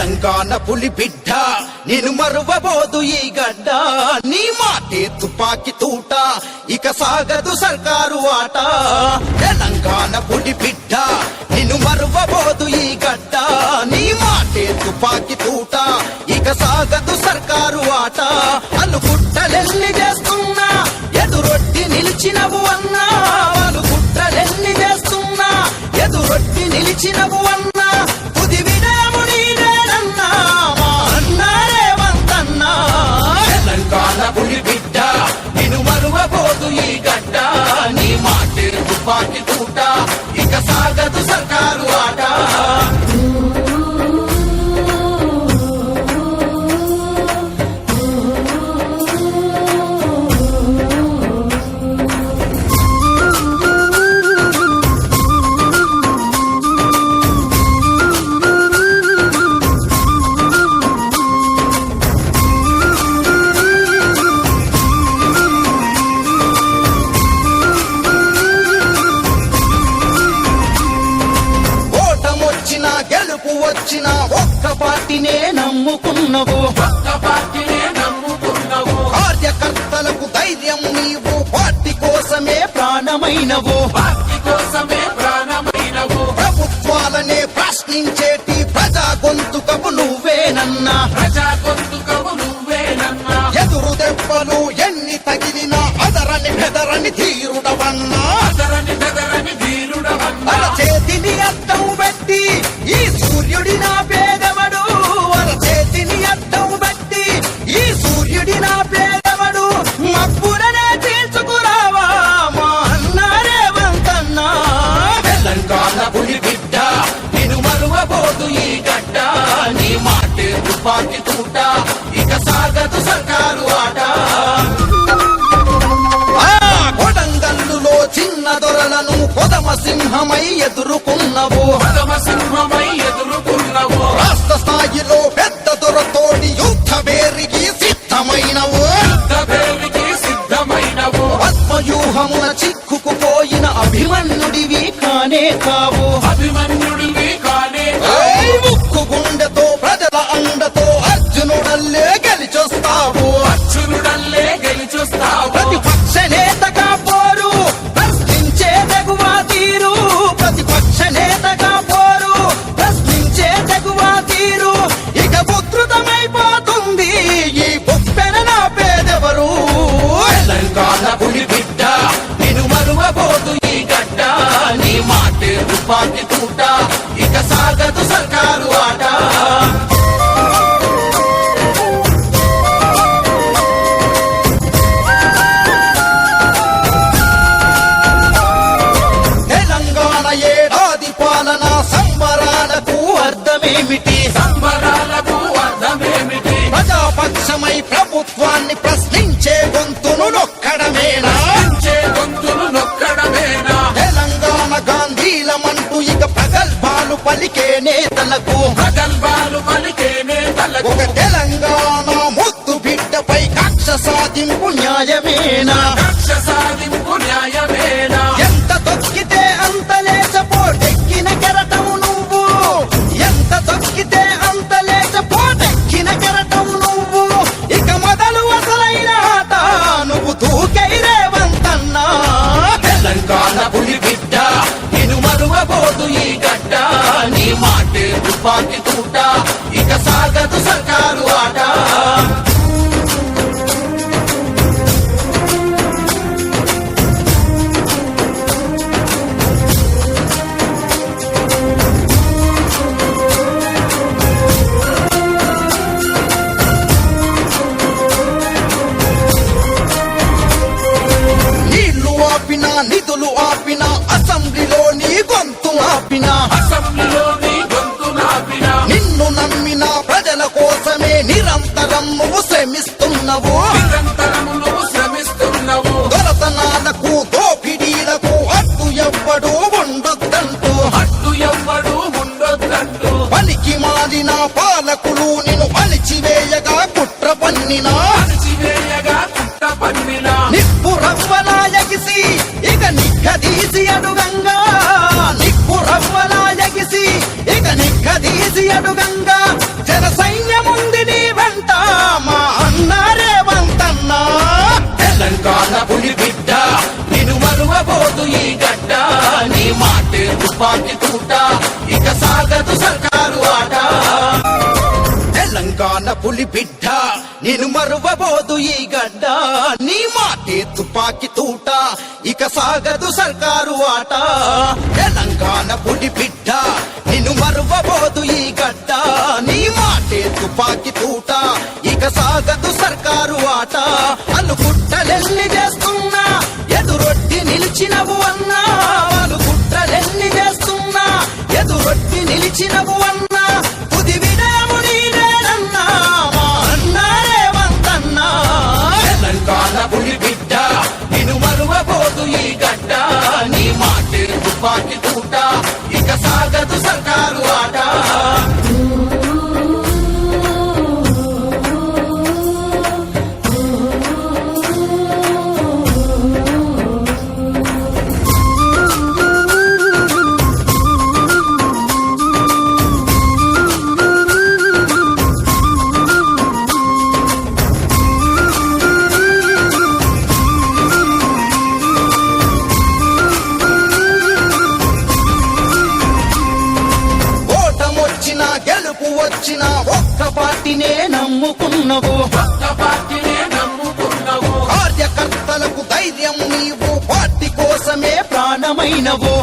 తెలంగాణ పులి బిడ్డ నేను మరువబోదు ఈ గడ్డ నీ మాటే తుపాకి తూట ఇక సాగదు సర్కారు ఆట తెలంగాణ పులి బిడ్డ నేను మరువబోదు ఈ గడ్డ నీ మాటే తుపాకి తూట ఇక సాగదు సర్కారు ఆట అనుకుట్టలెల్లి చేస్తున్నా ఎదురొట్టి నిలిచినవు అన్నా వాళ్ళు కుట్రలెల్లి చేస్తున్నా ఎదురొట్టి నిలిచినవు అన్నా తుది వినయము నీదేనన్నా మా అన్నా రేవంతన్నా తెలంగాణ పులి బిడ్డ నిన్ను మరువబోదు ఈ గడ్డ నీ మాటే తుపాకి తూట ఇక సాగదు సర్కారు ఆట వచ్చిన ఒక్క పార్టీనే నమ్ముకున్నావు కార్యకర్తలకు ధైర్యం నీవు పార్టీ కోసమే ప్రాణమైనవు ప్రభుత్వాలనే ప్రశ్నించేటి ప్రజా గొంతుకవు నువ్వేనన్నా ఎదురు దెబ్బలు ఎన్ని తగిలినా అదరని బెదరని ధీరుడవన్నా అల చేతిని అద్దం పెట్టి ఈ సూర్యుడి నా పేదవడు అల చేతిని అద్దం పెట్టి ఈ సూర్యుడి నా పేదవడు మబ్బులనే తీర్చుకురావా మా అన్న రేవంతన్నా తెలంగాణ పులి బిడ్డ నేను మరువబోదు ఈ గడ్డ నీ మాటే తుపాకి తూట ఇక సాగదు సర్కారు ఆట చిన్న దొరలను కొదమ సింహమై ఎదుర్కొన్నవు రాష్ట్ర స్థాయిలో పెద్ద దొరతోడి యుద్ధ వేరికి సిద్ధమైనవు పద్మవ్యూహమున చిక్కుకుపోయిన అభిమన్యుడివి కానే కావు ముక్కు గుండెతో ప్రజల అండతో అర్జునుడల్లే గెలిచొస్తావు ప్రతిపక్ష నేతగా పోరు ప్రశ్నించే తెగువా తీరు ప్రతిపక్ష నేతగా పోరు ప్రశ్నించే తెగువా తీరు ఇక ఉధృతమైపోతుంది ఈ బొప్పెన నా పేదెవరు తెలంగాణ పులి బిడ్డ నేను మరువబోదు ఈ గడ్డ నీ మాటే తుపాకి తూట ఇక సాగదు సర్కారు ఆట ప్రజాపక్షమై ప్రభుత్వాన్ని ప్రశ్నించే గొంతును నొక్కడమేనా తెలంగాణ గాంధీలమంటూ ఇక ప్రగల్భాలు పలికే నేతలకు ఒక తెలంగాణ ముద్దు బిడ్డపై కక్ష సాధింపు న్యాయమేనా ఎంత తొక్కితే అంత లేచపోటెక్కిన కెరటము నువ్వు ఎంత తొక్కితే అంత లేచపోటెక్కిన కెరటం నువ్వు ఇక మొదలు అసలైన ఆట నువ్వు దూకై రేవంతన్నా తెలంగాణ పులి బిడ్డ నేను మరువబోదు ఈ గడ్డ నీ మాటే తుపాకి తూట ఇక సాగదు సర్కారు ఆట నిధులు ఆపిన అసెంబ్లీలో నీ గొంతు ఆపిన నిన్ను నమ్మిన ప్రజల కోసమే నిరంతరం నువ్వు శ్రమిస్తున్నావు దొరతనాలకు దోపిడీలకు అడ్డు ఎవ్వడు ఉండొద్దంటూ పనికి మారిన పాలకులు నిన్ను అణిచివేయగా కుట్ర పన్నినా నిప్పు రవ్వలా ఎగిసి ఇక నిక్కదీసి అడుగంగా నిప్పు రవ్వలా ఎగిసి ఇక నిక్కదీసి అడుగంగా జన సైన్యముంది నీ వెంట మా అన్న రేవంతన్నా. తెలంగాణ పులి బిడ్డ నిన్ను మరువబోదు ఈ గడ్డ, నీ మాటే తుపాకి తూట ఇక సాగదు సర్కారు ఆట. తెలంగాణ పులి బిడ్డ నిన్ను మరువబోదు ఈ గడ్డ, నీ మాటే తుపాకి తూట ఇక సాగదు సర్కారు ఆట. తెలంగాణ పులి బిడ్డ నిన్ను మరువబోదు ఈ గడ్డ, నీ మాటే తుపాకి తూట ఇక సాగదు సర్కారు ఆట. అనుకుట్టలెన్ని చేస్తున్నా ఎదురొట్టి నిలిచినవు అన్నా, అనుకుట్టలెన్ని చేస్తున్నా ఎదురొట్టి నిలిచినవు అన్నా. తుది వినయము నీదేనన్నా మా అన్న రేవంతన్నా. తెలంగాణ పులి బిడ్డ నిన్ను మరువబోదు ఈ గడ్డ, నీ మాటే తుపాకి తూట ఇక సాగదు సర్కారు ఆట. ఓటమొచ్చినా గెలుపు వచ్చినా ఒక్క పార్టీనే నమ్ముకున్నవు, ఒక్క పార్టీనే నమ్ముకున్నవు. కార్యకర్తలకు ధైర్యం నీవు, పార్టీ కోసమే ప్రాణమైనవు.